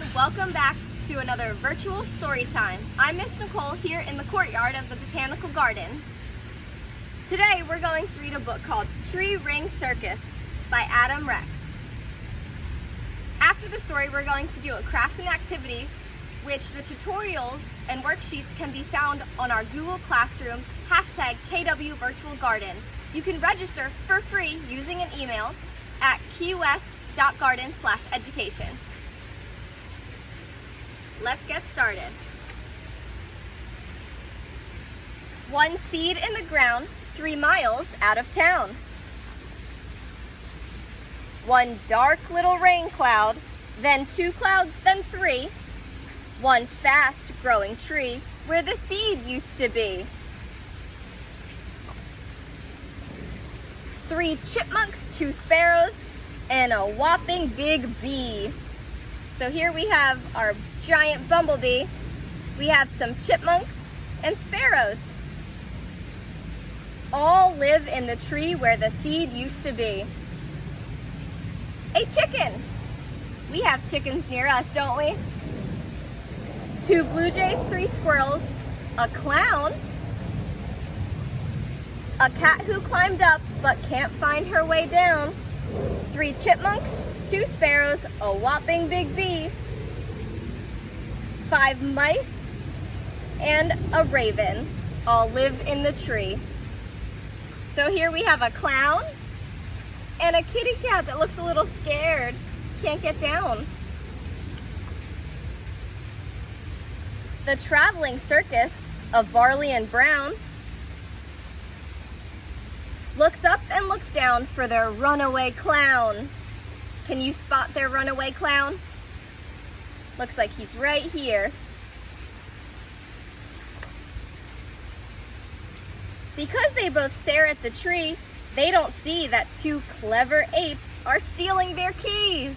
everyone, welcome back to another virtual story time. I'm Miss Nicole here in the courtyard of the Botanical Garden. Today we're going to read a book called Tree Ring Circus by Adam Rex. After the story we're going to do a crafting activity which the tutorials and worksheets can be found on our Google Classroom hashtag KW Virtual Garden. You can register for free using an email at keywest.garden/education. Let's get started. 1 seed in the ground, 3 miles out of town. 1 dark little rain cloud, then 2 clouds, then 3. 1 fast growing tree where the seed used to be. 3 chipmunks, 2 sparrows, and a whopping big bee. So here we have our giant bumblebee. We have some chipmunks and sparrows. All live in the tree where the seed used to be. A chicken. We have chickens near us, don't we? 2 blue jays, 3 squirrels, a clown, a cat who climbed up but can't find her way down, 3 chipmunks, 2 sparrows, a whopping big bee, 5 mice, and a raven all live in the tree. So here we have a clown and a kitty cat that looks a little scared, can't get down. The traveling circus of Barley and Brown looks up and looks down for their runaway clown. Can you spot their runaway clown? Looks like he's right here. Because they both stare at the tree, they don't see that 2 clever apes are stealing their keys.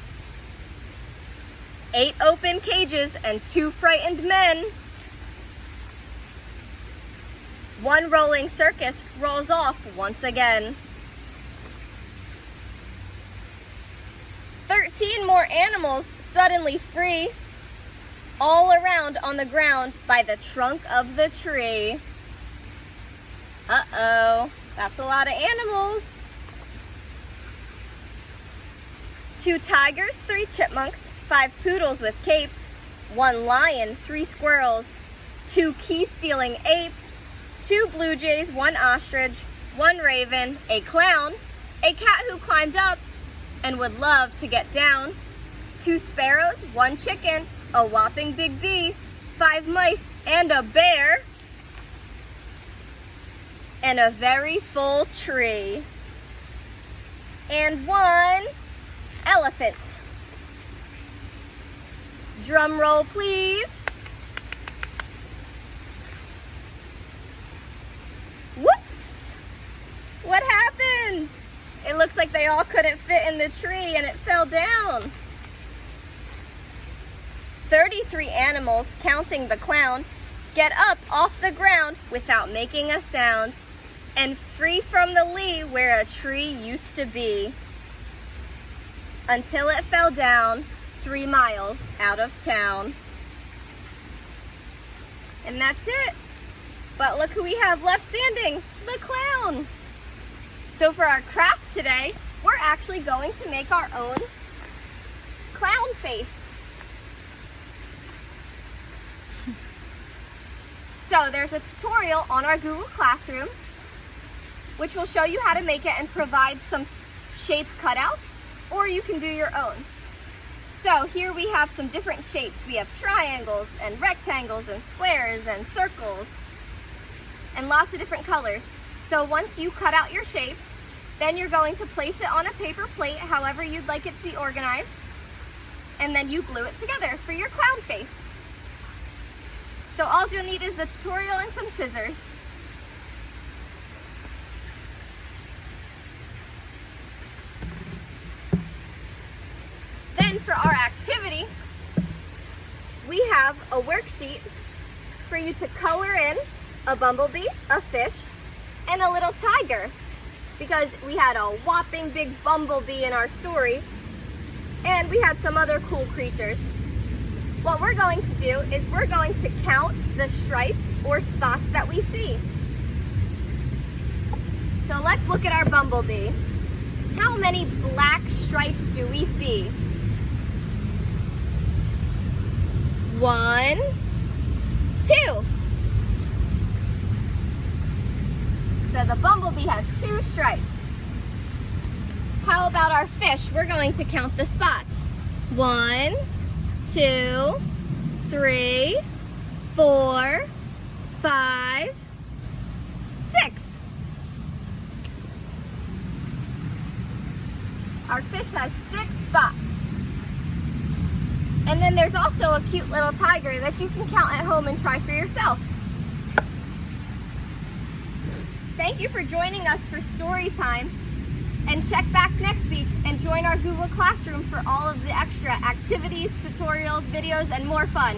8 open cages and 2 frightened men. 1 rolling circus rolls off once again. 13 more animals suddenly free, all around on the ground by the trunk of the tree. Uh-oh, that's a lot of animals. 2 tigers, 3 chipmunks, 5 poodles with capes, 1 lion, 3 squirrels, 2 key-stealing apes, 2 blue jays, 1 ostrich, 1 raven, a clown, a cat who climbed up and would love to get down, 2 sparrows, 1 chicken, a whopping big bee, 5 mice and a bear, and a very full tree, and 1 elephant. Drum roll, please. Whoops! What happened? It looks like they all couldn't fit in the tree and it fell down. 33 animals, counting the clown, get up off the ground without making a sound and free from the lee where a tree used to be until it fell down 3 miles out of town. And that's it. But look who we have left standing, the clown. So for our craft today, we're actually going to make our own clown face. So there's a tutorial on our Google Classroom which will show you how to make it and provide some shape cutouts, or you can do your own. So here we have some different shapes. We have triangles and rectangles and squares and circles and lots of different colors. So once you cut out your shapes, then you're going to place it on a paper plate however you'd like it to be organized, and then you glue it together for your clown face. So all you'll need is the tutorial and some scissors. Then for our activity, we have a worksheet for you to color in a bumblebee, a fish, and a little tiger, because we had a whopping big bumblebee in our story, and we had some other cool creatures. what we're going to do is we're going to count the stripes or spots that we see. So let's look at our bumblebee. How many black stripes do we see? 1, 2. So the bumblebee has 2 stripes. How about our fish? We're going to count the spots. 1, 2, 3, 4, 5, 6. Our fish has 6 spots. And then there's also a cute little tiger that you can count at home and try for yourself. Thank you for joining us for story time. And check back next week and join our Google Classroom for all of the extra activities, tutorials, videos, and more fun.